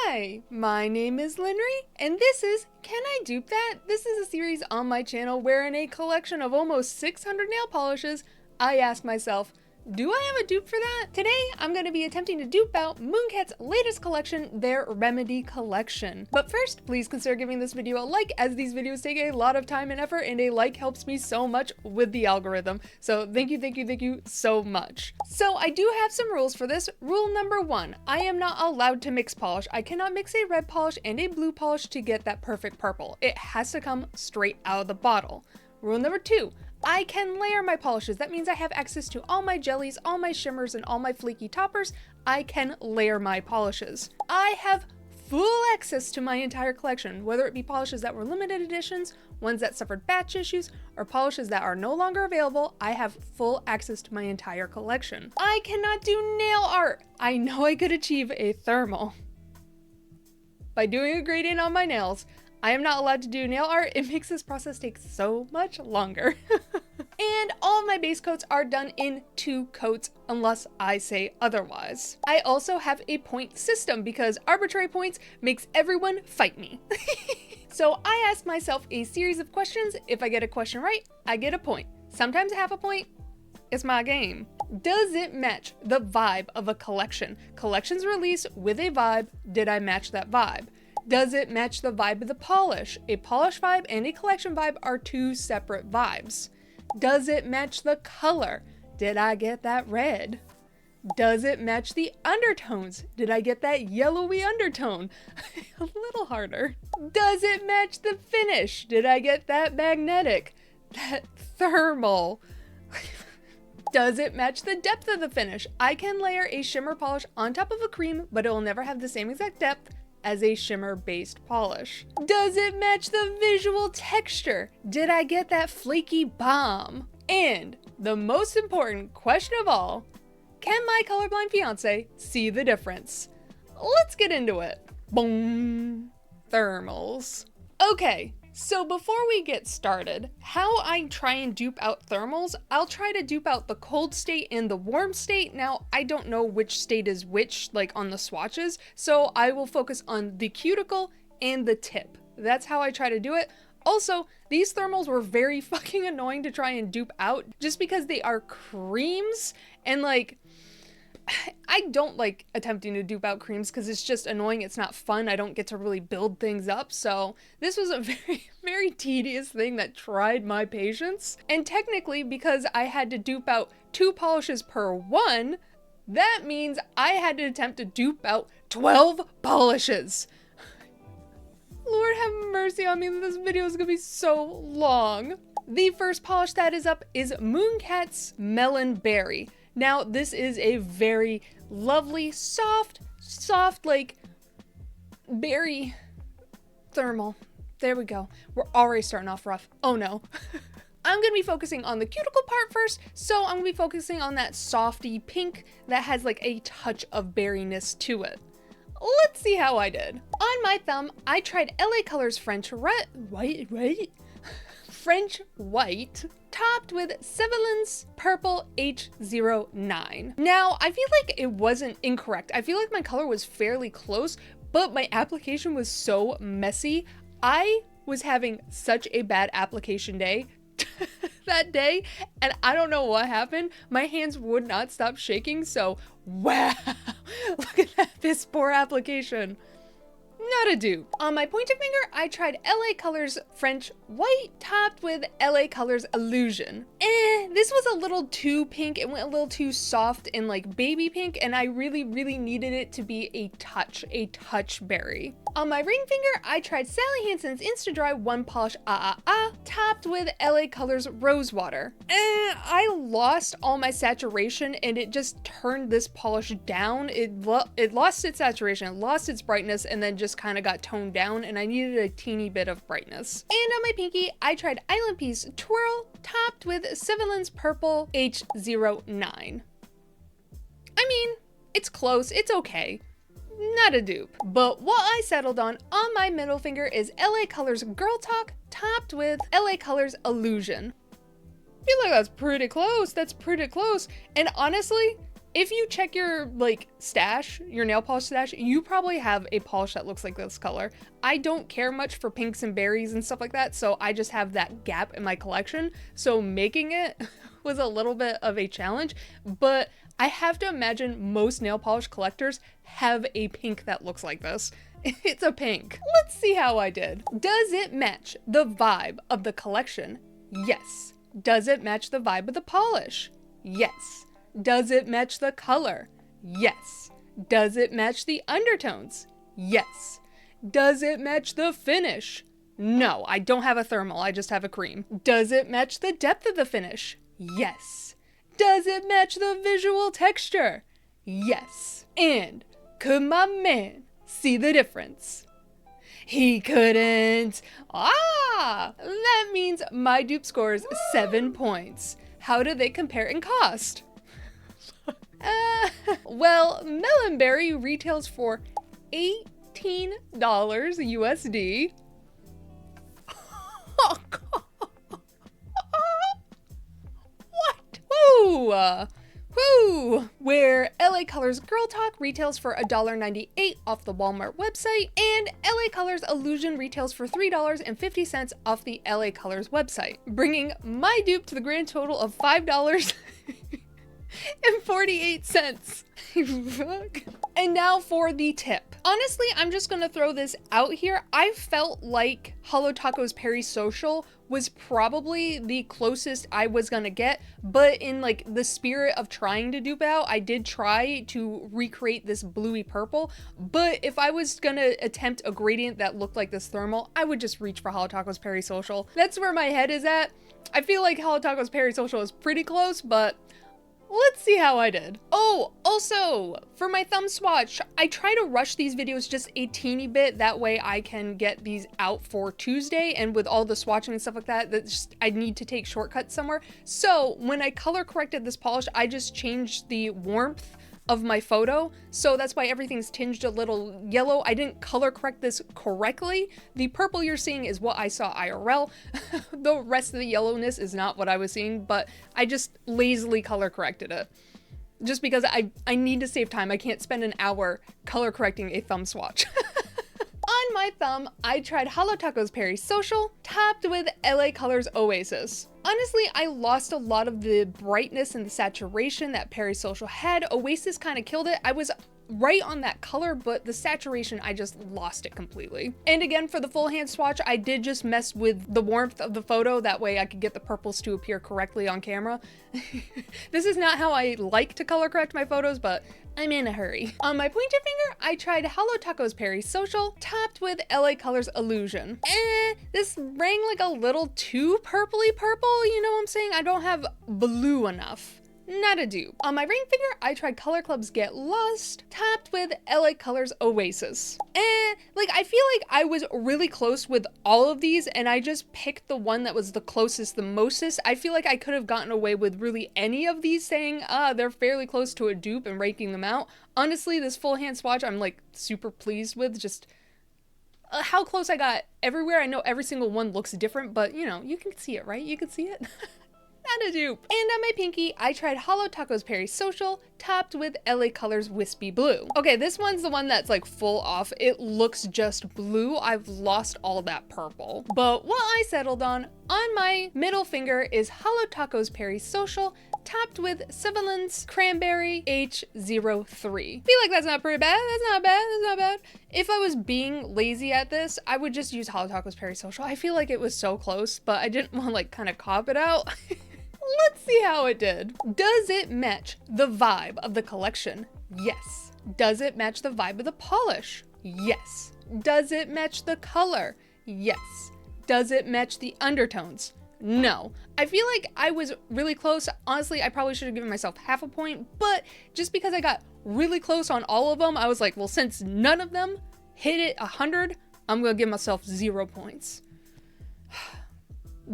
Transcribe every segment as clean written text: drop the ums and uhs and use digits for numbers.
Hi, my name is Linry, and this is Can I Dupe That? This is a series on my channel where in a collection of almost 600 nail polishes, I ask myself, do I have a dupe for that? Today, I'm going to be attempting to dupe out MoonCat's latest collection, their Remedy collection. But first, please consider giving this video a like, as these videos take a lot of time and effort, and a like helps me so much with the algorithm. So thank you so much. So I do have some rules for this. Rule number 1, I am not allowed to mix polish. I cannot mix a red polish and a blue polish to get that perfect purple. It has to come straight out of the bottle. Rule number 2, I can layer my polishes. That means I have access to all my jellies, all my shimmers, and all my flaky toppers. I can layer my polishes. I have full access to my entire collection, whether it be polishes that were limited editions, ones that suffered batch issues, or polishes that are no longer available. I have full access to my entire collection. I cannot do nail art. I know I could achieve a thermal by doing a gradient on my nails. I am not allowed to do nail art. It makes this process take so much longer. And all of my base coats are done in 2 coats unless I say otherwise. I also have a point system because arbitrary points makes everyone fight me. So I ask myself a series of questions. If I get a question right, I get a point. Sometimes half a point. It's my game. Does it match the vibe of a collection? Collections release with a vibe. Did I match that vibe? Does it match the vibe of the polish? A polish vibe and a collection vibe are 2 separate vibes. Does it match the color? Did I get that red? Does it match the undertones? Did I get that yellowy undertone? A little harder. Does it match the finish? Did I get that magnetic? That thermal? Does it match the depth of the finish? I can layer a shimmer polish on top of a cream, but it will never have the same exact depth as a shimmer-based polish. Does it match the visual texture? Did I get that flaky bomb? And the most important question of all, can my colorblind fiance see the difference? Let's get into it. Boom. Thermals. Okay, so before we get started, how I try and dupe out thermals, I'll try to dupe out the cold state and the warm state. Now, I don't know which state is which, like on the swatches, so I will focus on the cuticle and the tip. That's how I try to do it. Also, these thermals were very fucking annoying to try and dupe out just because they are creams and like, I don't like attempting to dupe out creams because it's just annoying. It's not fun. I don't get to really build things up. So this was a very tedious thing that tried my patience. And technically, because I had to dupe out 2 polishes per one, that means I had to attempt to dupe out 12 polishes. Lord have mercy on me. This video is gonna be so long. The first polish that is up is MoonCat's Melonberry. Now, this is a very lovely, soft, like, berry thermal. There we go. We're already starting off rough. Oh no. I'm going to be focusing on the cuticle part first, so I'm going to be focusing on that softy pink that has like a touch of berryness to it. Let's see how I did. On my thumb, I tried LA Colors French White, topped with Sevelin's Purple H09. Now, I feel like it wasn't incorrect. I feel like my color was fairly close, but my application was so messy. I was having such a bad application day that day, and I don't know what happened. My hands would not stop shaking, so wow, look at that, this poor application. Not a dupe. On my pointer finger, I tried LA Colors French White, topped with LA Colors Illusion. This was a little too pink. It went a little too soft and like baby pink, and I really needed it to be a touch berry. On my ring finger, I tried Sally Hansen's Insta Dry One Polish topped with LA Colors Rosewater. I lost all my saturation and it just turned this polish down. It lost its saturation, it lost its brightness, and then just kind of got toned down, and I needed a teeny bit of brightness. And on my pinky, I tried Island Peace Twirl, topped with Sevelin's Purple H09. I mean, it's close, it's okay. Not a dupe. But what I settled on my middle finger is LA Colors Girl Talk, topped with LA Colors Illusion. I feel like that's pretty close. And honestly, If you check your like stash, your nail polish stash, you probably have a polish that looks like this color. I don't care much for pinks and berries and stuff like that, so I just have that gap in my collection. So making it was a little bit of a challenge, but I have to imagine most nail polish collectors have a pink that looks like this. It's a pink. Let's see how I did. Does it match the vibe of the collection? Yes. Does it match the vibe of the polish? Yes. Does it match the color? Yes. Does it match the undertones? Yes. Does it match the finish? No, I don't have a thermal, I just have a cream. Does it match the depth of the finish? Yes. Does it match the visual texture? Yes. And could my man see the difference? He couldn't. That means my dupe scores 7 points. How do they compare in cost? Well, Melonberry retails for $18 USD. Oh, God. What? Woo! Woo! Where LA Colors Girl Talk retails for $1.98 off the Walmart website, and LA Colors Illusion retails for $3.50 off the LA Colors website, bringing my dupe to the grand total of $5.48. And now for the tip. Honestly, I'm just gonna throw this out here. I felt like Holo Taco's Perry Social was probably the closest I was gonna get, but in like the spirit of trying to dupe out, I did try to recreate this bluey purple, but if I was gonna attempt a gradient that looked like this thermal, I would just reach for Holo Taco's Perry Social. That's where my head is at. I feel like Holo Taco's Perry Social is pretty close, but let's see how I did. Oh, also, for my thumb swatch, I try to rush these videos just a teeny bit. That way I can get these out for Tuesday, and with all the swatching and stuff like that, I need to take shortcuts somewhere. So when I color corrected this polish, I just changed the warmth of my photo, so that's why everything's tinged a little yellow. I didn't color correct this correctly. The purple you're seeing is what I saw IRL. The rest of the yellowness is not what I was seeing, but I just lazily color corrected it. Just because I need to save time. I can't spend an hour color correcting a thumb swatch. On my thumb, I tried Holo Taco's Perry Social, topped with LA Colors Oasis. Honestly, I lost a lot of the brightness and the saturation that Perry Social had. Oasis kind of killed it. I was right on that color, but the saturation, I just lost it completely. And again, for the full hand swatch, I did just mess with the warmth of the photo. That way I could get the purples to appear correctly on camera. This is not how I like to color correct my photos, but I'm in a hurry. On my pointer finger, I tried Holo Taco's Perry Social, topped with LA Colors Illusion. This rang like a little too purpley purple, you know what I'm saying? I don't have blue enough. Not a dupe. On my ring finger, I tried Color Club's Get Lost, topped with LA Colors Oasis. Like I feel like I was really close with all of these, and I just picked the one that was the closest, the mostest. I feel like I could have gotten away with really any of these, saying, they're fairly close to a dupe and ranking them out. Honestly, this full hand swatch, I'm like super pleased with, just how close I got everywhere. I know every single one looks different, but you know, you can see it, right? You can see it. Not a dupe. And on my pinky, I tried Holo Taco's Perry Social, topped with LA Colors Wispy Blue. Okay, this one's the one that's like full off. It looks just blue. I've lost all that purple. But what I settled on my middle finger is Holo Taco's Perry Social, topped with Sibilan's Cranberry H03. Feel like that's not pretty bad. That's not bad. That's not bad. If I was being lazy at this, I would just use Holo Taco's Perry Social. I feel like it was so close, but I didn't want to like kind of cop it out. Let's see how it did. Does it match the vibe of the collection? Yes. Does it match the vibe of the polish? Yes. Does it match the color? Yes. Does it match the undertones? No. I feel like I was really close. Honestly, I probably should have given myself half a point, but just because I got really close on all of them, I was like, well, since none of them hit it 100, I'm gonna give myself 0 points.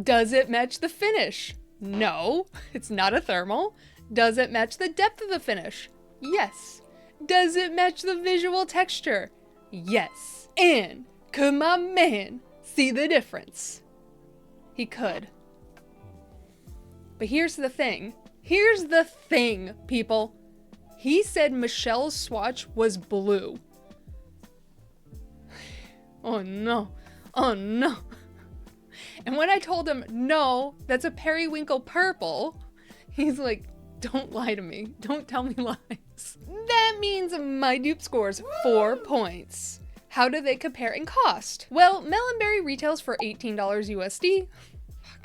Does it match the finish? No, it's not a thermal. Does it match the depth of the finish? Yes. Does it match the visual texture? Yes. And could my man see the difference? He could. But here's the thing. Here's the thing, people. He said Michelle's swatch was blue. Oh no. Oh no. And when I told him, no, that's a periwinkle purple, he's like, don't lie to me. Don't tell me lies. That means my dupe scores 4 points. How do they compare in cost? Well, Melonberry retails for $18 USD,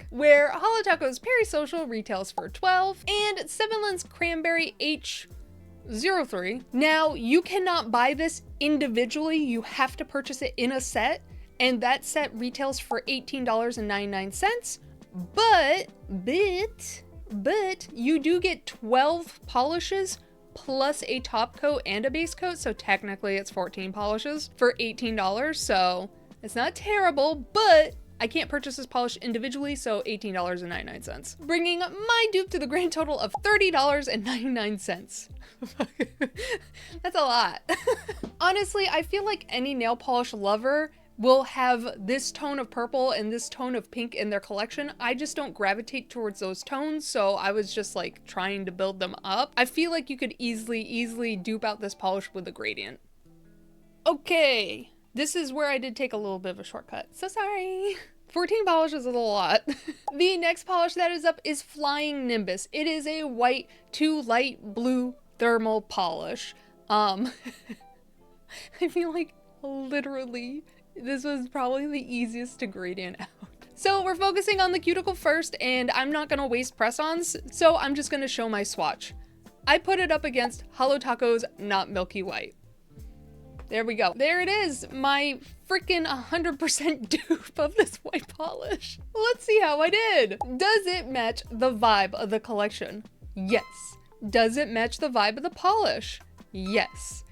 where Holotaco's Perisocial retails for $12, and Sevenland's Cranberry H03. Now, you cannot buy this individually. You have to purchase it in a set, and that set retails for $18.99, but you do get 12 polishes plus a top coat and a base coat, so technically it's 14 polishes for $18, so it's not terrible, but I can't purchase this polish individually, so $18.99, bringing my dupe to the grand total of $30.99. That's a lot. Honestly, I feel like any nail polish lover will have this tone of purple and this tone of pink in their collection. I just don't gravitate towards those tones, so I was just like trying to build them up. I feel like you could easily dupe out this polish with a gradient. Okay, this is where I did take a little bit of a shortcut, so sorry. 14 polishes is a lot. The next polish that is up is Flying Nimbus. It is a white to light blue thermal polish. I feel like literally this was probably the easiest to gradient out. So we're focusing on the cuticle first, and I'm not gonna waste press-ons, so I'm just gonna show my swatch. I put it up against Holotaco's Not Milky White. There we go. There it is, my freaking 100% dupe of this white polish. Let's see how I did. Does it match the vibe of the collection? Yes. Does it match the vibe of the polish? Yes.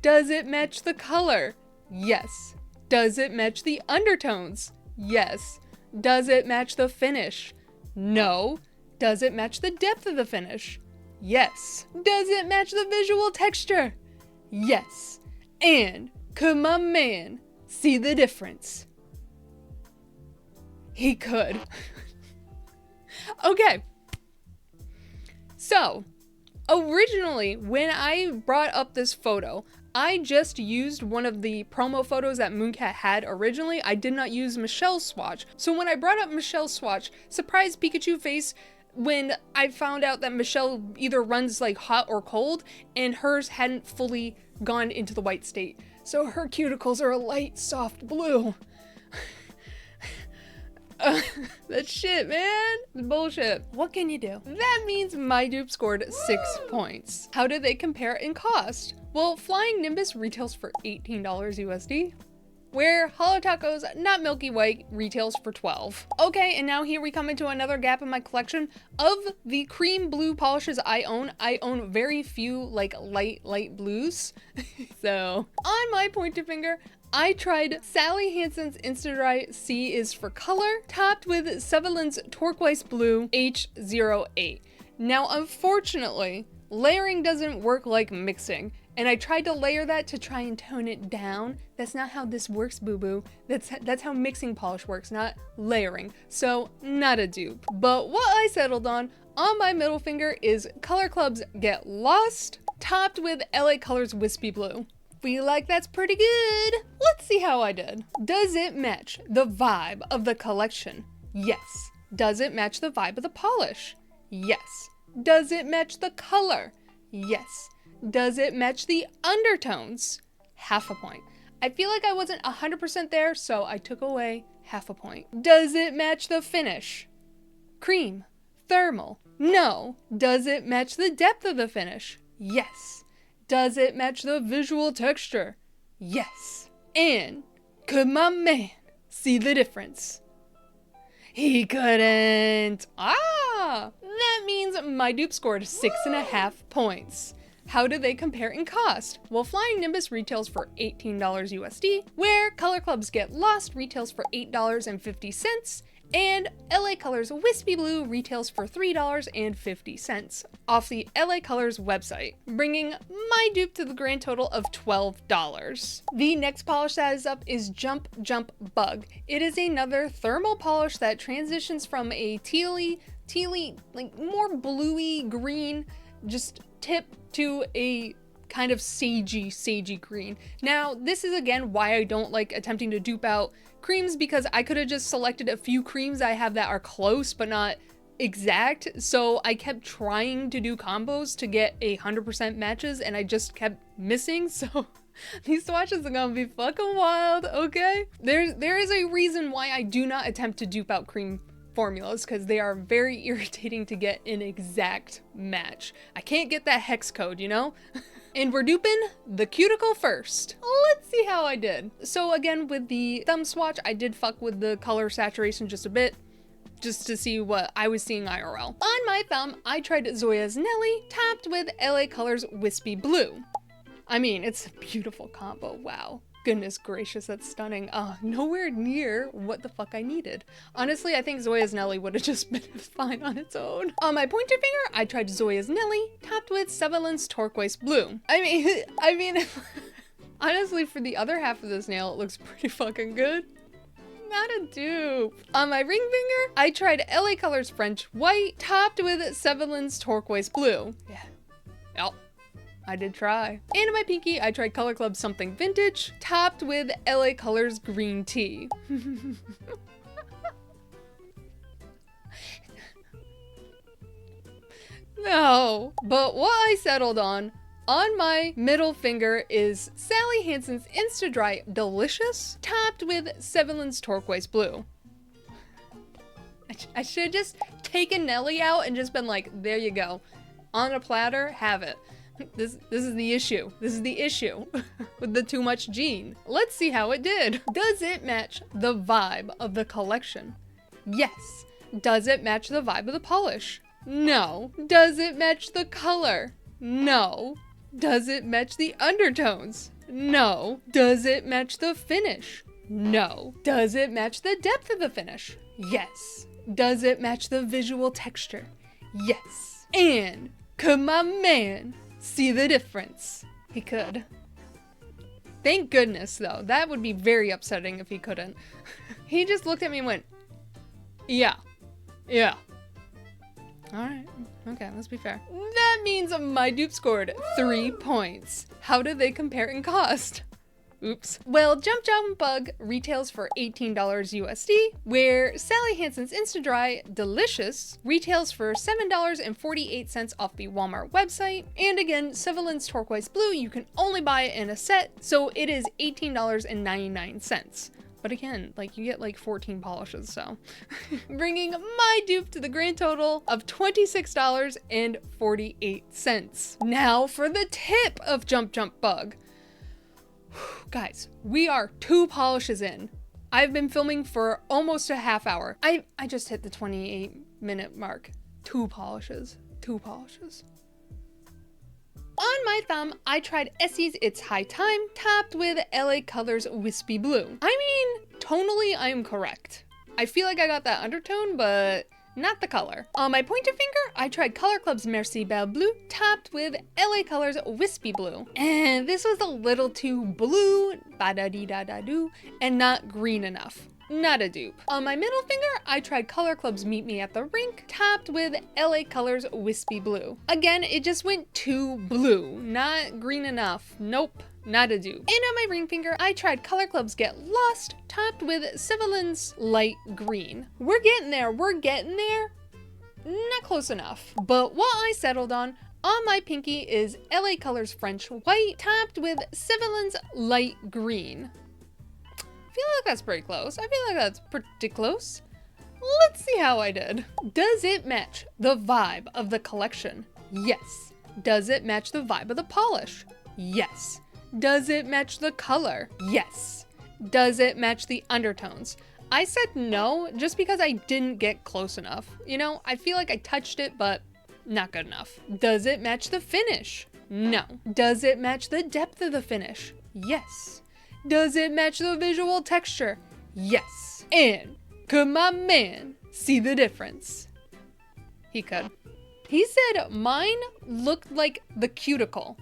Does it match the color? Yes. Does it match the undertones? Yes. Does it match the finish? No. Does it match the depth of the finish? Yes. Does it match the visual texture? Yes. And could my man see the difference? He could. Okay. So, originally, when I brought up this photo, I just used one of the promo photos that MoonCat had originally. I did not use Michelle's swatch. So when I brought up Michelle's swatch, surprise Pikachu face when I found out that Michelle either runs like hot or cold, and hers hadn't fully gone into the white state. So her cuticles are a light, soft blue. That's shit, man. Bullshit. What can you do? That means my dupe scored 6 points. How did they compare in cost? Well, Flying Nimbus retails for $18 USD, where Holotaco's Not Milky White retails for $12. Okay, and now here we come into another gap in my collection. Of the cream blue polishes I own very few like light blues. So on my pointer finger, I tried Sally Hansen's Insta-Dry C is for color, topped with Seveland's Turquoise Blue H08. Now, unfortunately, layering doesn't work like mixing, and I tried to layer that to try and tone it down. That's not how this works, boo-boo. That's how mixing polish works, not layering. So, not a dupe. But what I settled on my middle finger is Color Club's Get Lost, topped with LA Color's Wispy Blue. Feel like that's pretty good. Let's see how I did. Does it match the vibe of the collection? Yes. Does it match the vibe of the polish? Yes. Does it match the color? Yes. Does it match the undertones? Half a point. I feel like I wasn't 100% there, so I took away half a point. Does it match the finish? Cream. Thermal. No. Does it match the depth of the finish? Yes. Does it match the visual texture? Yes. And could my man see the difference? He couldn't. That means my dupe scored 6.5 points. How do they compare in cost? Well, Flying Nimbus retails for $18 USD, where Color Club's Get Lost retails for $8.50, and LA Color's Wispy Blue retails for $3.50 off the LA Colors website, bringing my dupe to the grand total of $12. The next polish that is up is Jump Jump Bug. It is another thermal polish that transitions from a tealy, like more bluey green just tip to a kind of sagey green. Now, this is again why I don't like attempting to dupe out creams, because I could have just selected a few creams I have that are close but not exact. So I kept trying to do combos to get 100% matches and I just kept missing. So these swatches are gonna be fucking wild, okay? There is a reason why I do not attempt to dupe out cream formulas, because they are very irritating to get an exact match. I can't get that hex code, you know? And we're duping the Cuticle first. Let's see how I did. So again, with the thumb swatch, I did fuck with the color saturation just a bit, just to see what I was seeing IRL. On my thumb, I tried Zoya's Nelly, topped with LA Colors Wispy Blue. I mean, it's a beautiful combo, wow. Goodness gracious, that's stunning. Nowhere near what the fuck I needed. Honestly, I think Zoya's Nelly would have just been fine on its own. On my pointer finger, I tried Zoya's Nelly, topped with Sevelin's Turquoise Blue. I mean, honestly, for the other half of this nail, it looks pretty fucking good. Not a dupe. On my ring finger, I tried LA Colors French White, topped with Sevelin's Turquoise Blue. Yeah. Yep. I did try. And on my pinky, I tried Color Club Something Vintage, topped with LA Colors Green Tea. No, but what I settled on my middle finger is Sally Hansen's Insta-Dry Delicious, topped with Sevelin's Turquoise Blue. I should have just taken Nelly out and just been like, there you go. On a platter, have it. This is the issue. This is the issue with the too much gene. Let's see how it did. Does it match the vibe of the collection? Yes. Does it match the vibe of the polish? No. Does it match the color? No. Does it match the undertones? No. Does it match the finish? No. Does it match the depth of the finish? Yes. Does it match the visual texture? Yes. And could my man see the difference? He could. Thank goodness, though. That would be very upsetting if he couldn't. He just looked at me and went, yeah. Yeah. Alright. Okay, let's be fair. That means my dupe scored 3 points. How did they compare in cost? Oops. Well, Jump Jump Bug retails for $18 USD, where Sally Hansen's Insta-Dry Delicious retails for $7.48 off the Walmart website. And again, Sevelin's Turquoise Blue, you can only buy it in a set, so it is $18.99. But again, like, you get like 14 polishes, so. Bringing my dupe to the grand total of $26.48. Now for the tip of Jump Jump Bug. Guys, we are 2 polishes in. I've been filming for almost a half hour. I just hit the 28-minute mark. 2 polishes. 2 polishes. On my thumb, I tried Essie's It's High Time, topped with LA Colors Wispy Blue. I mean, tonally, I am correct. I feel like I got that undertone, but not the color. On my pointer finger, I tried Color Club's Merci Belle Blue, topped with LA Colors Wispy Blue. And this was a little too blue, ba-da-dee-da-da-doo, and not green enough. Not a dupe. On my middle finger, I tried Color Club's Meet Me at the Rink, topped with LA Colors Wispy Blue. Again, it just went too blue, not green enough. Nope. Not a dupe. And on my ring finger, I tried Color Club's Get Lost, topped with Sevelin's Light Green. We're getting there. We're getting there. Not close enough. But what I settled on my pinky is LA Colors French White, topped with Sevelin's Light Green. I feel like that's pretty close. I feel like that's pretty close. Let's see how I did. Does it match the vibe of the collection? Yes. Does it match the vibe of the polish? Yes. Does it match the color? Yes. Does it match the undertones? I said no, just because I didn't get close enough. You know, I feel like I touched it, but not good enough. Does it match the finish? No. Does it match the depth of the finish? Yes. Does it match the visual texture? Yes. And could my man see the difference? He could. He said mine looked like the Cuticle.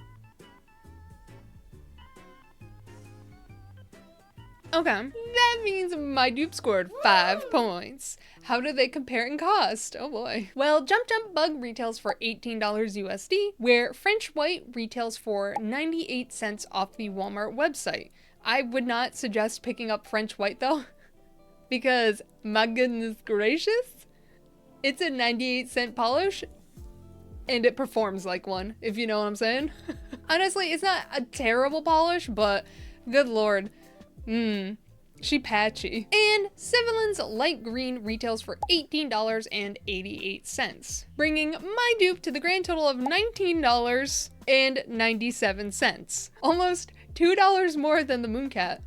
Okay, that means my dupe scored 5 points. How do they compare in cost? Oh boy. Well, Jump Jump Bug retails for $18 USD, where French White retails for 98 cents off the Walmart website. I would not suggest picking up French White though, because my goodness gracious, it's a 98-cent polish and it performs like one, if you know what I'm saying. Honestly, it's not a terrible polish, but good lord. She patchy. And Civillin's Light Green retails for $18.88, bringing my dupe to the grand total of $19.97. Almost $2 more than the MoonCat,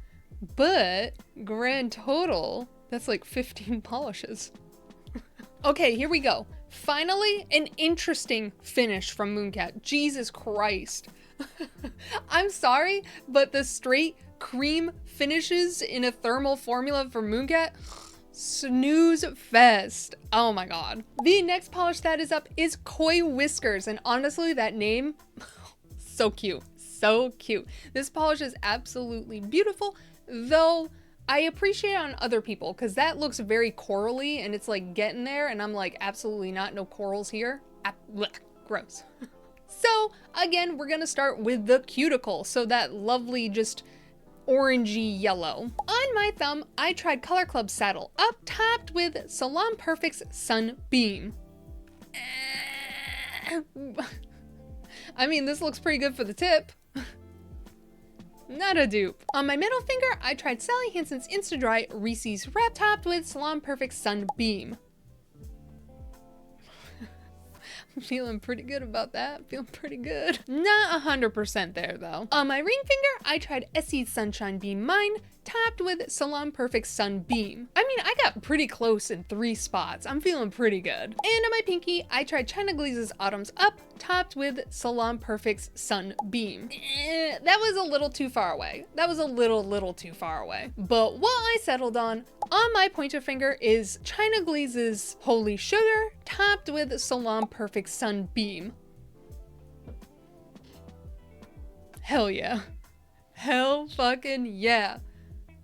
but grand total, that's like 15 polishes. Okay, here we go. Finally, an interesting finish from MoonCat. Jesus Christ. I'm sorry, but the straight cream finishes in a thermal formula for MoonCat, snooze fest. Oh my god. The next polish that is up is Koi Whiskers, and honestly, that name, so cute. So cute. This polish is absolutely beautiful, though I appreciate it on other people because that looks very corally and it's like getting there, and I'm like, absolutely not, no corals here. Blech, gross. So again, we're gonna start with the Cuticle, so that lovely just orangey yellow. On my thumb, I tried Color Club Saddle Up, topped with Salon Perfect's Sunbeam. I mean, this looks pretty good for the tip. Not a dupe. On my middle finger, I tried Sally Hansen's Insta-Dry Reese's Wrap, topped with Salon Perfect Sunbeam. I'm feeling pretty good about that. Feeling pretty good. Not 100% there though. On my ring finger, I tried Essie's Sunshine Beam Mine, topped with Salon Perfect Sunbeam. I mean, I got pretty close in 3 spots. I'm feeling pretty good. And on my pinky, I tried China Glaze's Autumn's Up, topped with Salon Perfect's Sunbeam. That was a little too far away. That was a little too far away. But what I settled on my pointer finger is China Glaze's Holy Sugar, topped with Salon Perfect Sunbeam. Hell yeah. Hell fucking yeah.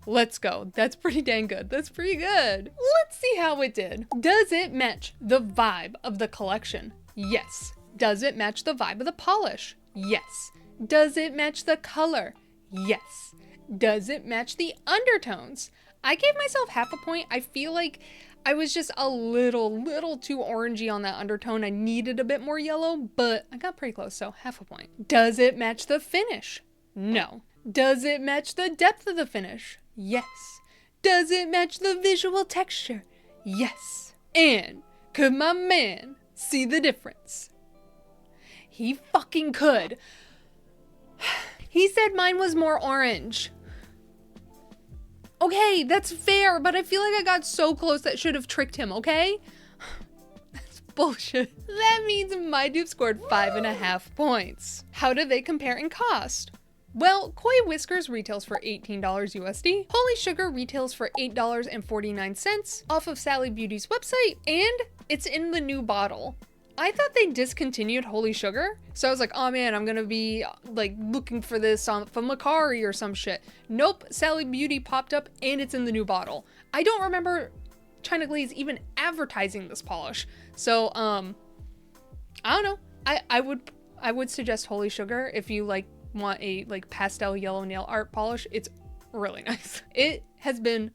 Let's go. That's pretty dang good. That's pretty good. Let's see how it did. Does it match the vibe of the collection? Yes. Does it match the vibe of the polish? Yes. Does it match the color? Yes. Does it match the undertones? I gave myself half a point. I feel like I was just a little too orangey on that undertone. I needed a bit more yellow, but I got pretty close, so half a point. Does it match the finish? No. Does it match the depth of the finish? Yes. Does it match the visual texture? Yes. And could my man see the difference? He fucking could. He said mine was more orange. Okay, that's fair, but I feel like I got so close that should have tricked him, okay? That's bullshit. That means my dupe scored 5.5 points. How do they compare in cost? Well, Koi Whiskers retails for $18 USD. Holy Sugar retails for $8.49 off of Sally Beauty's website, and it's in the new bottle. I thought they discontinued Holy Sugar, so I was like, oh man, I'm gonna be like looking for this from Macari or some shit. Nope, Sally Beauty popped up and it's in the new bottle. I don't remember China Glaze even advertising this polish, so I don't know. I would suggest Holy Sugar if you like want a like pastel yellow nail art polish. It's really nice. It has been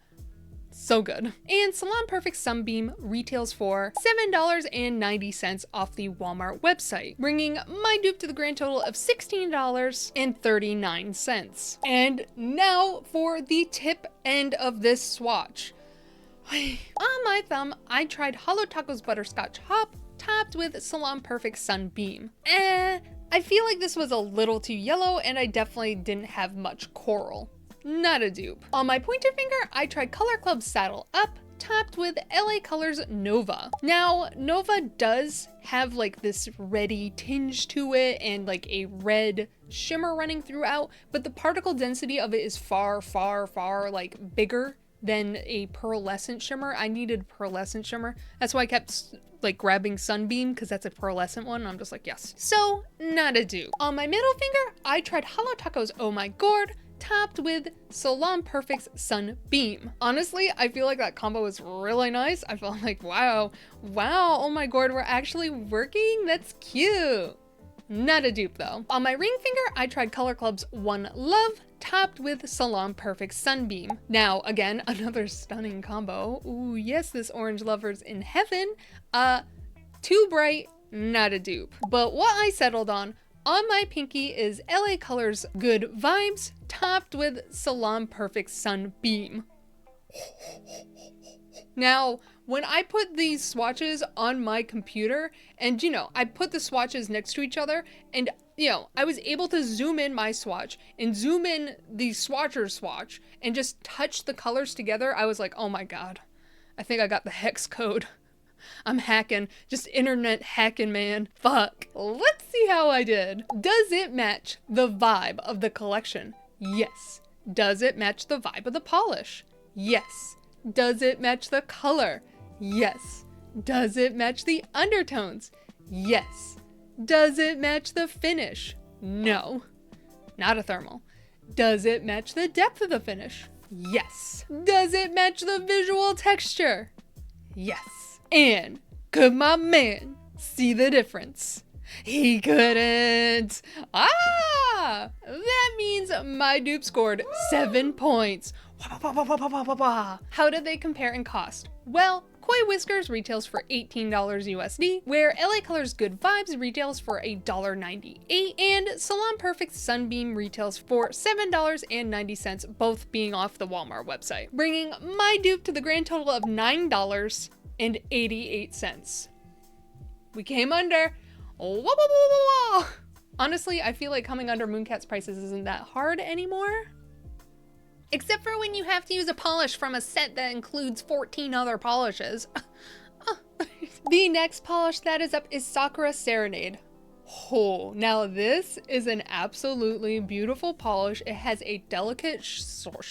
so good. And Salon Perfect Sunbeam retails for $7.90 off the Walmart website, bringing my dupe to the grand total of $16.39. And now for the tip end of this swatch. On my thumb, I tried Hollow Taco's Butterscotch Hop, topped with Salon Perfect Sunbeam. I feel like this was a little too yellow and I definitely didn't have much coral. Not a dupe. On my pointer finger, I tried Color Club Saddle Up, topped with LA Colors Nova. Now, Nova does have like this reddy tinge to it and like a red shimmer running throughout, but the particle density of it is far like bigger than a pearlescent shimmer. I needed pearlescent shimmer. That's why I kept like grabbing Sunbeam, because that's a pearlescent one. I'm just like, yes. So, not a dupe. On my middle finger, I tried Hollow Taco's Oh My Gourd, topped with Salon Perfect's Sunbeam. Honestly, I feel like that combo is really nice. I felt like, wow, oh my god, we're actually working? That's cute. Not a dupe though. On my ring finger, I tried Color Club's One Love, topped with Salon Perfect Sunbeam. Now, again, another stunning combo. Ooh, yes, this orange lover's in heaven. Too bright, not a dupe. But what I settled on my pinky is LA Colors Good Vibes, topped with Salon Perfect Sunbeam. Now, when I put these swatches on my computer, and I put the swatches next to each other, and I was able to zoom in my swatch and zoom in the swatcher's swatch and just touch the colors together, I was like, oh my god, I think I got the hex code. I'm hacking, just internet hacking, man. Fuck. Let's see how I did. Does it match the vibe of the collection? Yes. Does it match the vibe of the polish? Yes. Does it match the color? Yes. Does it match the undertones? Yes. Does it match the finish? No. Not a thermal. Does it match the depth of the finish? Yes. Does it match the visual texture? Yes. And could my man see the difference? He couldn't. Ah! That means my dupe scored 7 points. How did they compare in cost? Well, Koi Whiskers retails for $18 USD, where LA Colors Good Vibes retails for $1.98, and Salon Perfect Sunbeam retails for $7.90, both being off the Walmart website, bringing my dupe to the grand total of $9.88. We came under. Honestly, I feel like coming under MoonCat's prices isn't that hard anymore. Except for when you have to use a polish from a set that includes 14 other polishes. The next polish that is up is Sakuras Serenade. Oh, now this is an absolutely beautiful polish. It has a delicate silver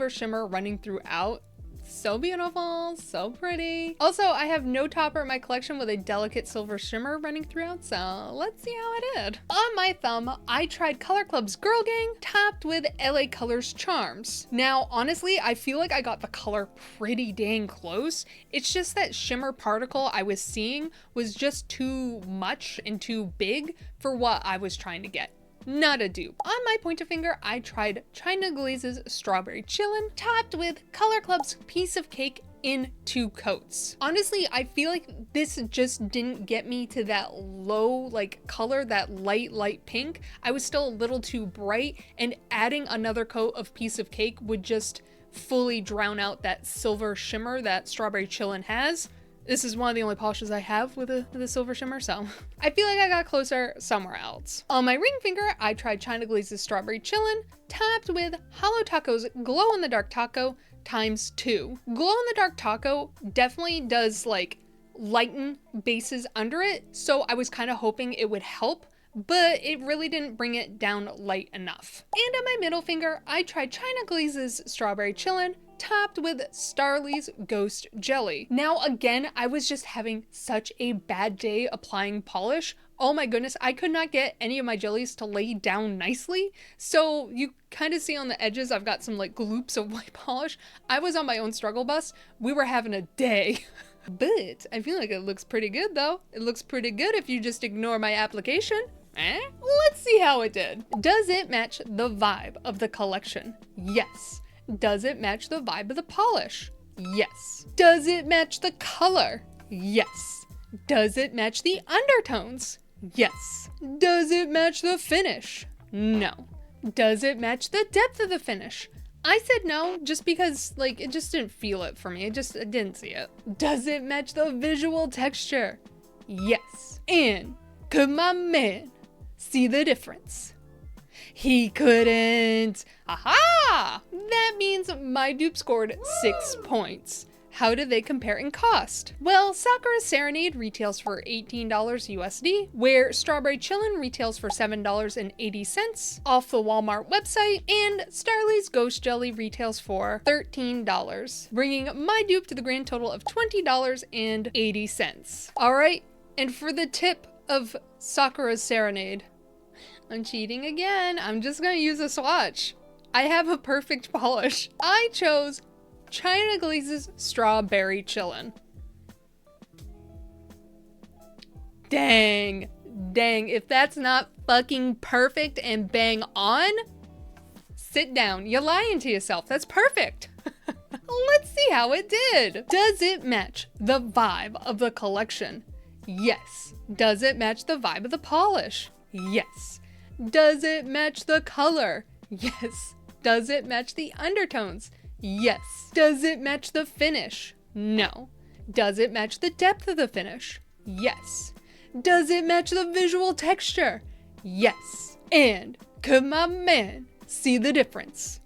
shimmer running throughout. So beautiful, so pretty. Also, I have no topper in my collection with a delicate silver shimmer running throughout, so let's see how I did. On my thumb, I tried Color Club's Girl Gang, topped with LA Colors Charms. Now, honestly, I feel like I got the color pretty dang close. It's just that shimmer particle I was seeing was just too much and too big for what I was trying to get. Not a dupe. On my pointer finger, I tried China Glaze's Strawberry Chillin', topped with Color Club's Piece of Cake in 2 coats. Honestly, I feel like this just didn't get me to that low color, that light pink. I was still a little too bright, and adding another coat of Piece of Cake would just fully drown out that silver shimmer that Strawberry Chillin' has. This is one of the only polishes I have with a silver shimmer, so I feel like I got closer somewhere else. On my ring finger, I tried China Glaze's Strawberry Chillin', topped with Hollow Taco's Glow in the Dark Taco ×2. Glow in the Dark Taco definitely does lighten bases under it, so I was kind of hoping it would help, but it really didn't bring it down light enough. And on my middle finger, I tried China Glaze's Strawberry Chillin', topped with Starly's Ghost Jelly. Now again, I was just having such a bad day applying polish. Oh my goodness, I could not get any of my jellies to lay down nicely. So you kind of see on the edges, I've got some gloops of white polish. I was on my own struggle bus. We were having a day. But I feel like it looks pretty good though. It looks pretty good if you just ignore my application. Let's see how it did. Does it match the vibe of the collection? Yes. Does it match the vibe of the polish? Yes. Does it match the color? Yes. Does it match the undertones? Yes. Does it match the finish? No. Does it match the depth of the finish? I said no, just because it just didn't feel it for me. I didn't see it. Does it match the visual texture? Yes. And could my man see the difference? He couldn't. Aha! That means my dupe scored 6 points. How did they compare in cost? Well, Sakuras Serenade retails for $18 USD, where Strawberry Chillin' retails for $7.80 off the Walmart website, and Starly's Ghost Jelly retails for $13, bringing my dupe to the grand total of $20.80. All right, and for the tip of Sakuras Serenade, I'm cheating again. I'm just gonna use a swatch. I have a perfect polish. I chose China Glaze's Strawberry Chillin'. Dang, if that's not fucking perfect and bang on, sit down. You're lying to yourself. That's perfect. Let's see how it did. Does it match the vibe of the collection? Yes. Does it match the vibe of the polish? Yes. Does it match the color? Yes. Does it match the undertones? Yes. Does it match the finish? No. Does it match the depth of the finish? Yes. Does it match the visual texture? Yes. And could my man see the difference?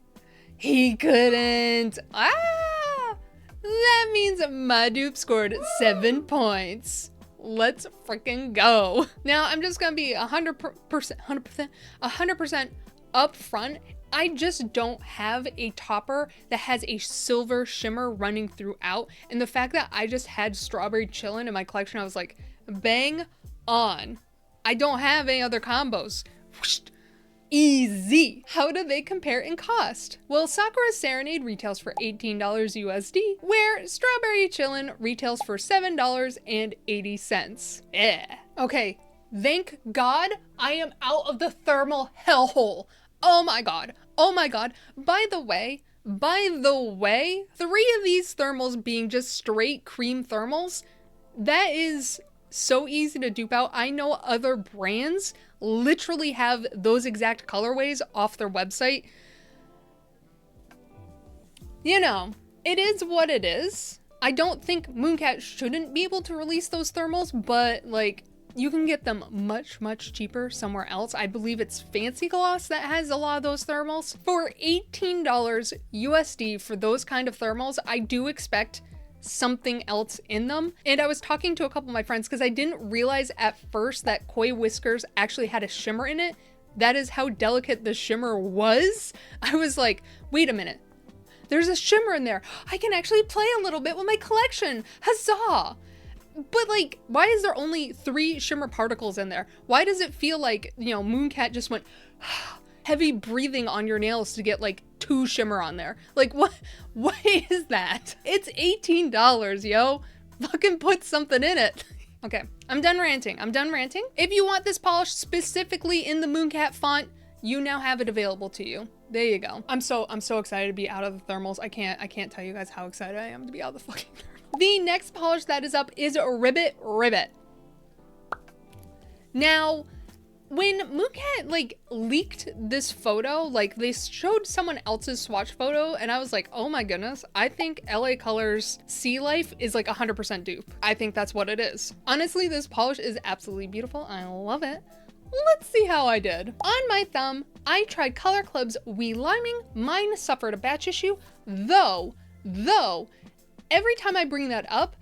He couldn't. That means my dupe scored 7 points. Let's freaking go. Now I'm just gonna be 100% upfront. I just don't have a topper that has a silver shimmer running throughout. And the fact that I just had Strawberry Chillin' in my collection, I was like, bang on. I don't have any other combos. Whoosh. Easy. How do they compare in cost? Well, Sakuras Serenade retails for $18 USD, where Strawberry Chillin' retails for $7.80. Okay, thank God I am out of the thermal hellhole. Oh my God. Oh my God. By the way, 3 of these thermals being just straight cream thermals, that is so easy to dupe out. I know other brands literally have those exact colorways off their website. You know, it is what it is. I don't think MoonCat shouldn't be able to release those thermals, but like, you can get them much, much cheaper somewhere else. I believe it's Fancy Gloss that has a lot of those thermals. For $18 USD for those kind of thermals, I do expect something else in them. And I was talking to a couple of my friends because I didn't realize at first that Koi Whiskers actually had a shimmer in it. That is how delicate the shimmer was. I was like, wait a minute. There's a shimmer in there. I can actually play a little bit with my collection. Huzzah! But like, why is there only 3 shimmer particles in there? Why does it feel like, you know, MoonCat just went heavy breathing on your nails to get like 2 shimmer on there? Like, what is that? It's $18, yo. Fucking put something in it. Okay, I'm done ranting. If you want this polish specifically in the MoonCat font, you now have it available to you. There you go. I'm so excited to be out of the thermals. I can't tell you guys how excited I am to be out of the fucking thermals. The next polish that is up is Ribbit Ribbit. Now, when MoonCat like leaked this photo, like they showed someone else's swatch photo and I was like, oh my goodness, I think LA Colors Sea Life is like 100% dupe. I think that's what it is. Honestly, this polish is absolutely beautiful. I love it. Let's see how I did. On my thumb, I tried Color Club's Wee Liming. Mine suffered a batch issue, though, every time I bring that up,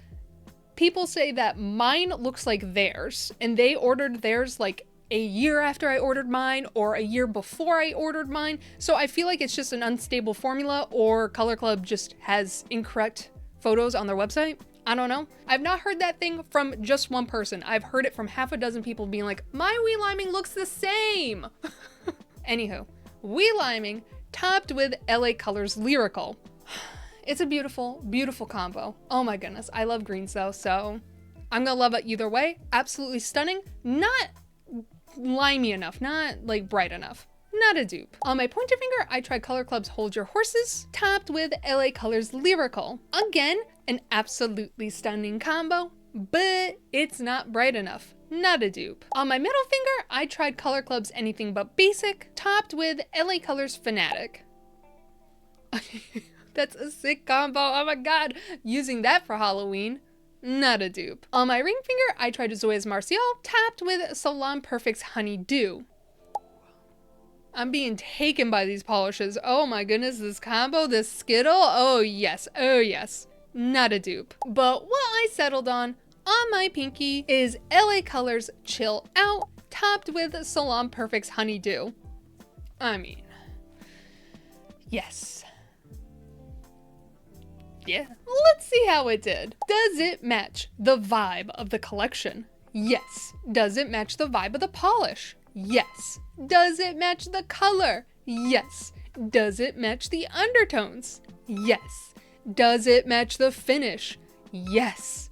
people say that mine looks like theirs, and they ordered theirs like a year after I ordered mine or a year before I ordered mine. So I feel like it's just an unstable formula, or Color Club just has incorrect photos on their website. I don't know. I've not heard that thing from just one person. I've heard it from half a dozen people being like, my Wee Liming looks the same. Anywho, Wee Liming topped with LA Colors Lyrical. It's a beautiful, beautiful combo. Oh my goodness, I love greens though, so I'm gonna love it either way. Absolutely stunning. Not limey enough, not like bright enough. Not a dupe. On my pointer finger, I tried Color Club's Hold Your Horses, topped with LA Colors Lyrical. Again, an absolutely stunning combo, but it's not bright enough. Not a dupe. On my middle finger, I tried Color Club's Anything But Basic, topped with LA Colors Fanatic. That's a sick combo. Oh my God. Using that for Halloween. Not a dupe. On my ring finger, I tried Zoe's Martial, topped with Salon Perfect's Honey Dew. I'm being taken by these polishes. Oh my goodness, this combo, this Skittle. Oh yes, oh yes. Not a dupe. But what I settled on my pinky is LA Colors Chill Out, topped with Salon Perfect's Honey Dew. I mean, yes. Yeah. Let's see how it did. Does it match the vibe of the collection? Yes. Does it match the vibe of the polish? Yes. Does it match the color? Yes. Does it match the undertones? Yes. Does it match the finish? Yes.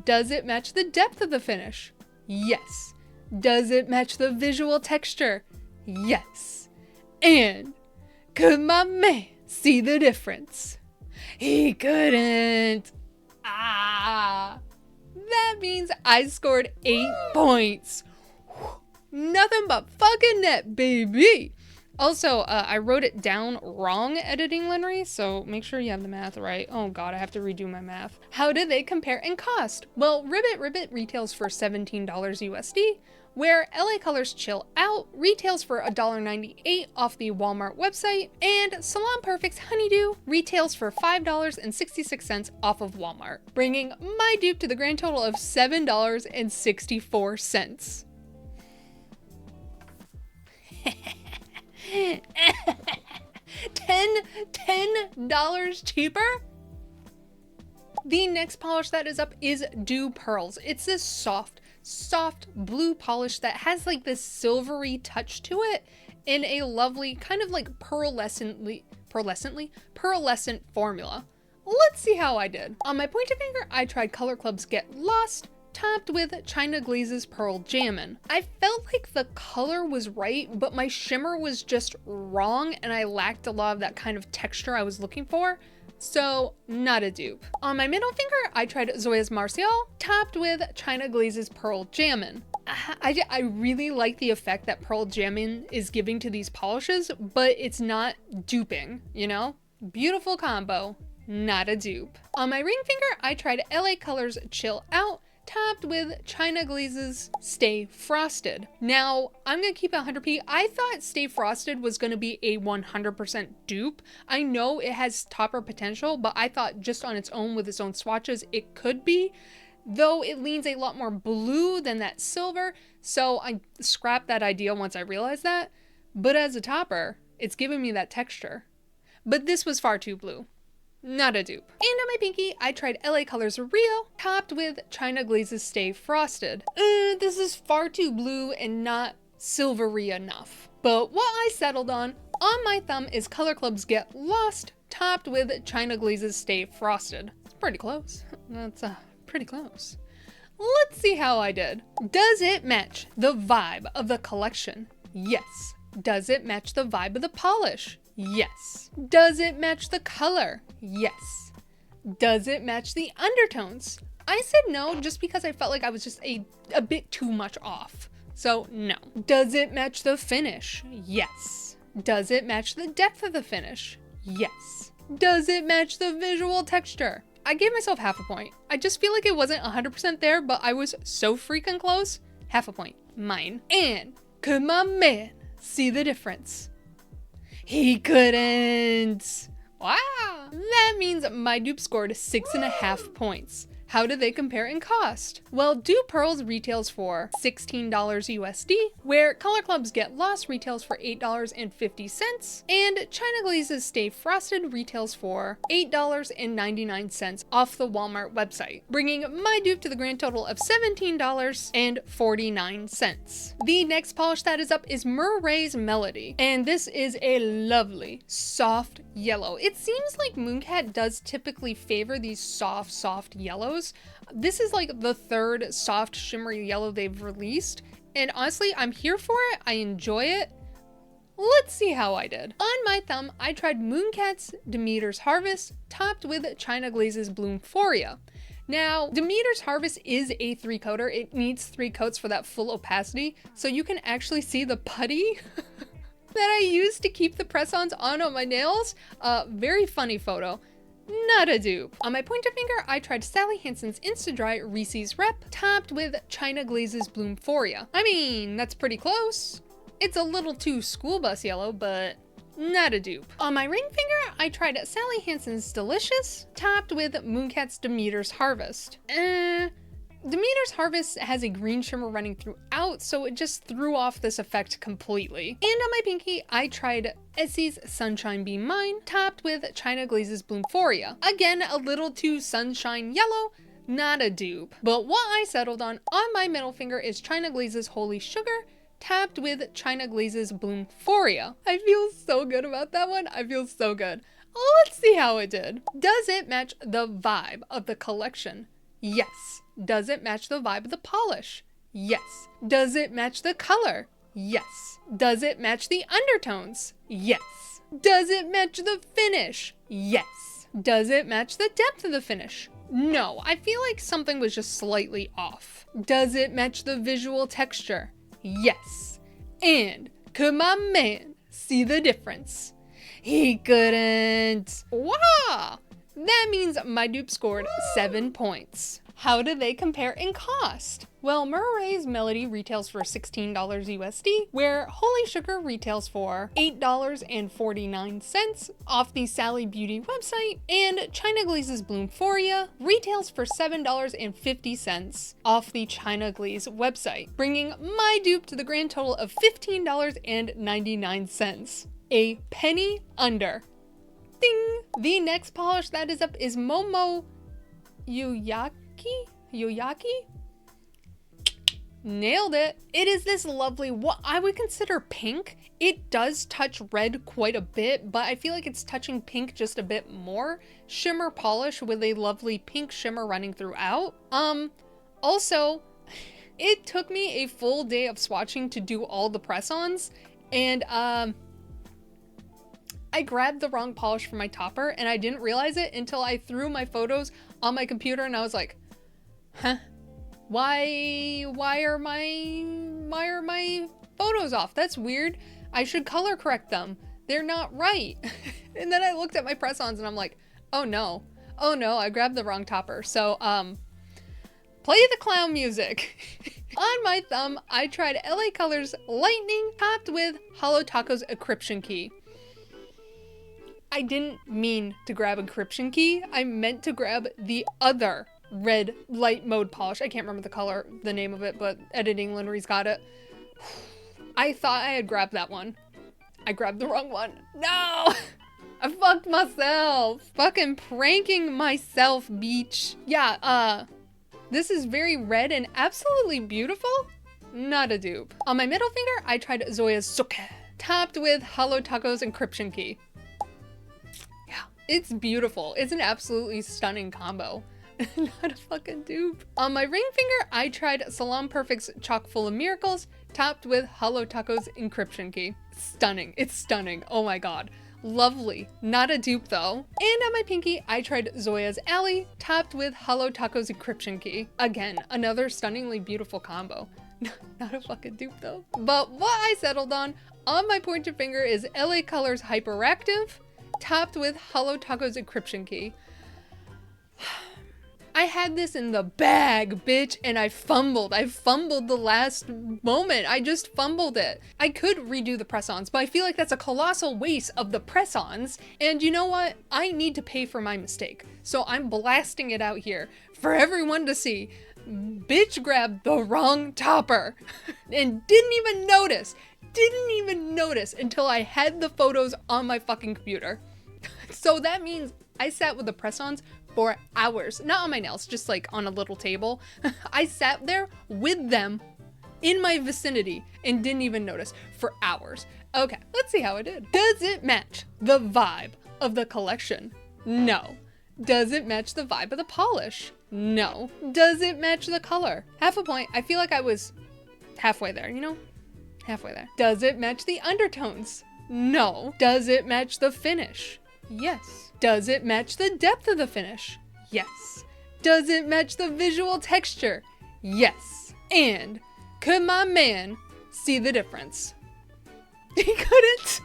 Does it match the depth of the finish? Yes. Does it match the visual texture? Yes. And could my man see the difference? He couldn't. That means I scored 8 points. Nothing but fucking net, baby. Also, I wrote it down wrong editing Linry, so make sure you have the math right. Oh god, I have to redo my math. How do they compare in cost? Well, Ribbit Ribbit retails for $17 USD, where LA Colors Chill Out retails for $1.98 off the Walmart website, and Salon Perfect's Honeydew retails for $5.66 off of Walmart, bringing my dupe to the grand total of $7.64. $10 cheaper? The next polish that is up is Dewpearls. It's this soft blue polish that has like this silvery touch to it in a lovely kind of like pearlescent formula. Let's see how I did. On my pointer finger, I tried Color Club's Get Lost, topped with China Glaze's Pearl Jammin'. I felt like the color was right, but my shimmer was just wrong and I lacked a lot of that kind of texture I was looking for. So, not a dupe. On my middle finger, I tried Zoya's Martial, topped with China Glaze's Pearl Jammin'. I really like the effect that Pearl Jammin' is giving to these polishes, but it's not duping, you know? Beautiful combo, not a dupe. On my ring finger, I tried LA Colors Chill Out, topped with China Glaze's Stay Frosted. Now, I'm gonna keep it 100p. I thought Stay Frosted was gonna be a 100% dupe. I know it has topper potential, but I thought just on its own with its own swatches, it could be, though it leans a lot more blue than that silver. So I scrapped that idea once I realized that. But as a topper, it's giving me that texture. But this was far too blue. Not a dupe. And on my pinky, I tried LA Colors Rio, topped with China Glaze's Stay Frosted. This is far too blue and not silvery enough. But what I settled on my thumb is Color Club's Get Lost, topped with China Glaze's Stay Frosted. It's pretty close. That's pretty close. Let's see how I did. Does it match the vibe of the collection? Yes. Does it match the vibe of the polish? Yes. Does it match the color? Yes. Does it match the undertones? I said no just because I felt like I was just a bit too much off. So no. Does it match the finish? Yes. Does it match the depth of the finish? Yes. Does it match the visual texture? I gave myself half a point. I just feel like it wasn't 100% there, but I was so freaking close. Half a point. Mine. And could my man see the difference? He couldn't. Wow. That means my dupe scored 6.5 points. How do they compare in cost? Well, Dewpearls retails for $16 USD, where Color Club's Get Lost retails for $8.50, and China Glaze's Stay Frosted retails for $8.99 off the Walmart website, bringing my dupe to the grand total of $17.49. The next polish that is up is Murraya's Melody, and this is a lovely, soft yellow. It seems like MoonCat does typically favor these soft yellows. This is like the third soft shimmery yellow they've released, and honestly, I'm here for it. I enjoy it. Let's see how I did. On my thumb, I tried MoonCat's Demeter's Harvest, topped with China Glaze's Bloomphoria. Now, Demeter's Harvest is a 3-coater. It needs 3 coats for that full opacity, so you can actually see the putty that I used to keep the press-ons on my nails. Very funny photo. Not a dupe. On my pointer finger, I tried Sally Hansen's Insta-Dry Reese's Rep, topped with China Glaze's Bloomphoria. I mean, that's pretty close. It's a little too school bus yellow, but not a dupe. On my ring finger, I tried Sally Hansen's Delicious, topped with MoonCat's Demeter's Harvest. Demeter's Harvest has a green shimmer running throughout, so it just threw off this effect completely. And on my pinky, I tried Essie's Sunshine Be Mine, topped with China Glaze's Bloomphoria. Again, a little too sunshine yellow, not a dupe. But what I settled on my middle finger is China Glaze's Holy Sugar, topped with China Glaze's Bloomforia. I feel so good about that one. I feel so good. Let's see how it did. Does it match the vibe of the collection? Yes. Does it match the vibe of the polish? Yes. Does it match the color? Yes. Does it match the undertones? Yes. Does it match the finish? Yes. Does it match the depth of the finish? No. I feel like something was just slightly off. Does it match the visual texture? Yes. And could my man see the difference? He couldn't. Wow! That means my dupe scored 7 points. How do they compare in cost? Well, Murray's Melody retails for $16 USD, where Holy Sugar retails for $8.49 off the Sally Beauty website, and China Glaze's Bloomforia retails for $7.50 off the China Glaze website, bringing my dupe to the grand total of $15.99. A penny under. Ding! The next polish that is up is Momo Yuyake? Nailed it. It is this lovely, what I would consider pink. It does touch red quite a bit, but I feel like it's touching pink just a bit more. Shimmer polish with a lovely pink shimmer running throughout. Also, it took me a full day of swatching to do all the press-ons, and I grabbed the wrong polish for my topper, and I didn't realize it until I threw my photos on my computer, and I was like, huh? Why are my photos off? That's weird. I should color correct them. They're not right. And then I looked at my press-ons and I'm like, oh no, I grabbed the wrong topper. So, play the clown music. On my thumb, I tried LA Colors Lightning topped with Hollow Taco's Encryption Key. I didn't mean to grab Encryption Key. I meant to grab the other red light mode polish. I can't remember the name of it, but editing Linry's got it. I thought I had grabbed that one. I grabbed the wrong one. No! I fucked myself. Fucking pranking myself, beach. Yeah, this is very red and absolutely beautiful. Not a dupe. On my middle finger, I tried Zoya's Suke, topped with Hollow Taco's Encryption Key. Yeah, it's beautiful. It's an absolutely stunning combo. Not a fucking dupe. On my ring finger, I tried Salon Perfect's Chock Full of Miracles, topped with Hollow Taco's Encryption Key. Stunning. It's stunning. Oh my god. Lovely. Not a dupe though. And on my pinky, I tried Zoya's Alley, topped with Hollow Taco's Encryption Key. Again, another stunningly beautiful combo. Not a fucking dupe though. But what I settled on my pointer finger is LA Colors Hyperactive, topped with Hollow Taco's Encryption Key. I had this in the bag, bitch, and I fumbled. I fumbled the last moment. I just fumbled it. I could redo the press-ons, but I feel like that's a colossal waste of the press-ons. And you know what? I need to pay for my mistake. So I'm blasting it out here for everyone to see. Bitch grabbed the wrong topper and didn't even notice until I had the photos on my fucking computer. So that means I sat with the press-ons for hours, not on my nails, just like on a little table. I sat there with them in my vicinity and didn't even notice for hours. Okay, let's see how it did. Does it match the vibe of the collection? No. Does it match the vibe of the polish? No. Does it match the color? Half a point. I feel like I was halfway there, you know? Halfway there. Does it match the undertones? No. Does it match the finish? Yes. Does it match the depth of the finish? Yes. Does it match the visual texture? Yes. And could my man see the difference? He couldn't.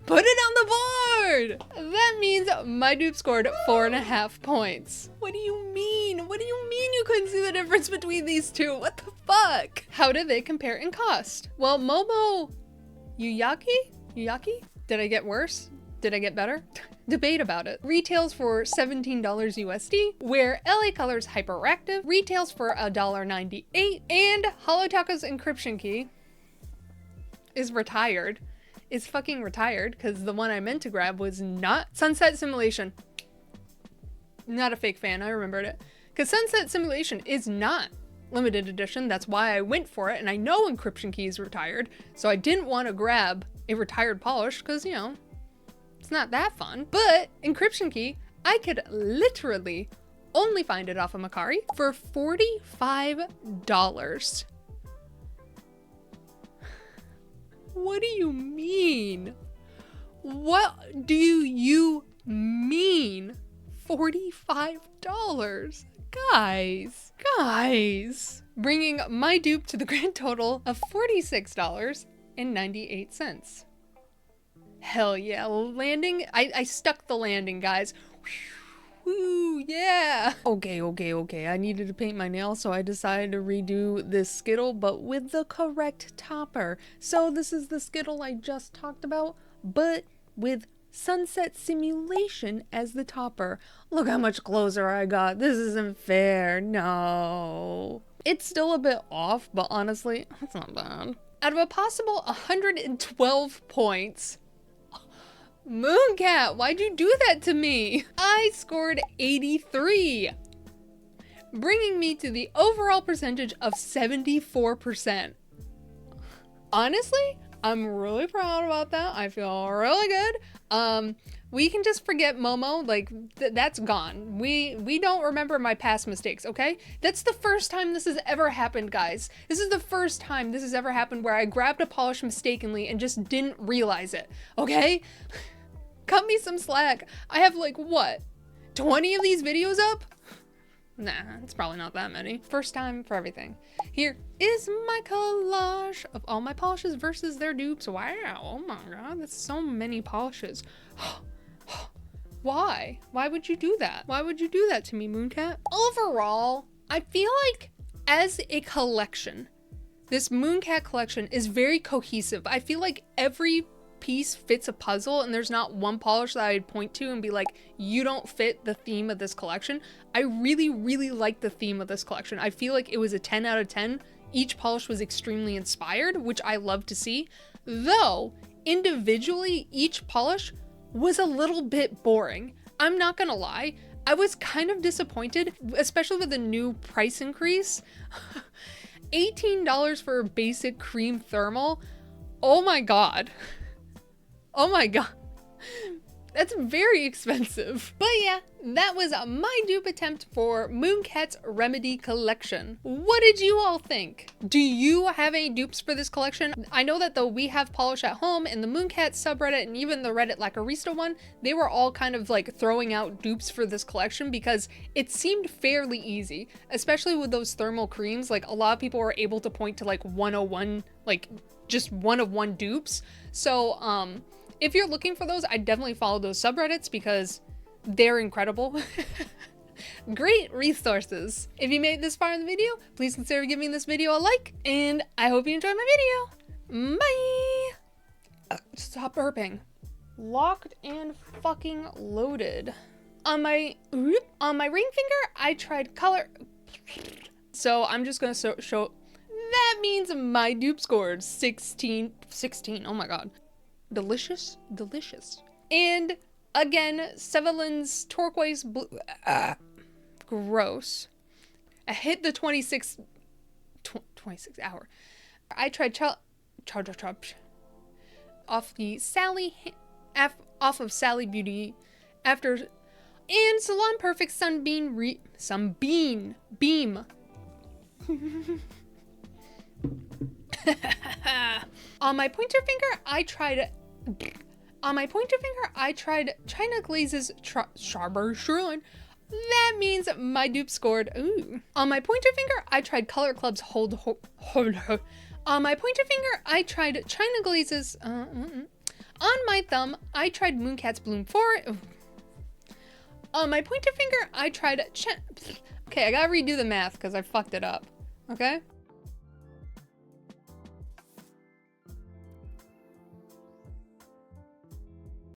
Put it on the board! That means my dupe scored 4.5 points. What do you mean? What do you mean you couldn't see the difference between these two? What the fuck? How did they compare in cost? Well, Momo Yuyake? Did I get worse? Did I get better? Debate about it. Retails for $17 USD, where LA Colors Hyperactive retails for $1.98, and Hollow Taco's Encryption Key is retired. Is fucking retired, because the one I meant to grab was not Sunset Simulation. Not a fake fan, I remembered it. Because Sunset Simulation is not limited edition. That's why I went for it. And I know Encryption Key is retired, so I didn't want to grab a retired polish because, you know, it's not that fun. But Encryption Key, I could literally only find it off of Mercari for $45. What do you mean? What do you mean? $45? Guys. Bringing my dupe to the grand total of $46.98. Hell yeah, landing. I stuck the landing, guys. Woo, yeah. Okay. I needed to paint my nails, so I decided to redo this Skittle, but with the correct topper. So this is the Skittle I just talked about, but with Sunset Simulation as the topper. Look how much closer I got. This isn't fair. No. It's still a bit off, but honestly, it's not bad. Out of a possible 112 points, MoonCat, why'd you do that to me? I scored 83, bringing me to the overall percentage of 74%. Honestly, I'm really proud about that. I feel really good. We can just forget Momo, like that's gone. We don't remember my past mistakes, okay? That's the first time this has ever happened, guys. This is the first time this has ever happened where I grabbed a polish mistakenly and just didn't realize it, okay? Cut me some slack. I have like, what, 20 of these videos up? Nah, it's probably not that many. First time for everything. Here is my collage of all my polishes versus their dupes. Wow, oh my god, that's so many polishes. Why? Why would you do that? Why would you do that to me, MoonCat? Overall, I feel like as a collection, this MoonCat collection is very cohesive. I feel like every piece fits a puzzle and there's not one polish that I'd point to and be like, you don't fit the theme of this collection. I really like the theme of this collection. I feel like it was a 10 out of 10. Each polish was extremely inspired, which I love to see. Though, individually, each polish was a little bit boring. I'm not gonna lie. I was kind of disappointed, especially with the new price increase. $18 for a basic cream thermal. Oh my god. Oh my god. That's very expensive. But yeah, that was my dupe attempt for MoonCat's Remedy collection. What did you all think? Do you have any dupes for this collection? I know that the We Have Polish at Home and the MoonCat subreddit and even the Reddit Lacarista one, they were all kind of like throwing out dupes for this collection because it seemed fairly easy, especially with those thermal creams. Like a lot of people were able to point to like 101, like just one of one dupes. So, if you're looking for those, I definitely follow those subreddits because they're incredible. Great resources. If you made it this far in the video, please consider giving this video a like, and I hope you enjoyed my video. Bye! Stop burping. Locked and fucking loaded. On my ring finger, I tried color. So I'm just gonna show. That means my dupe scored 16. Oh my god. Delicious. And again, Sevelin's turquoise blue. Gross. I hit the 26 hour. I tried off the off of Sally Beauty after, and Salon Perfect Sunbeam Beam. On my pointer finger, I tried China Glaze's Sharber Shrine. That means my dupe scored. Ooh. On my pointer finger, I tried Color Club's Hold. On my pointer finger, I tried China Glaze's. On my thumb, I tried MoonCat's Bloom 4. Ooh. On my pointer finger, I tried. Okay, I gotta redo the math because I fucked it up. Okay.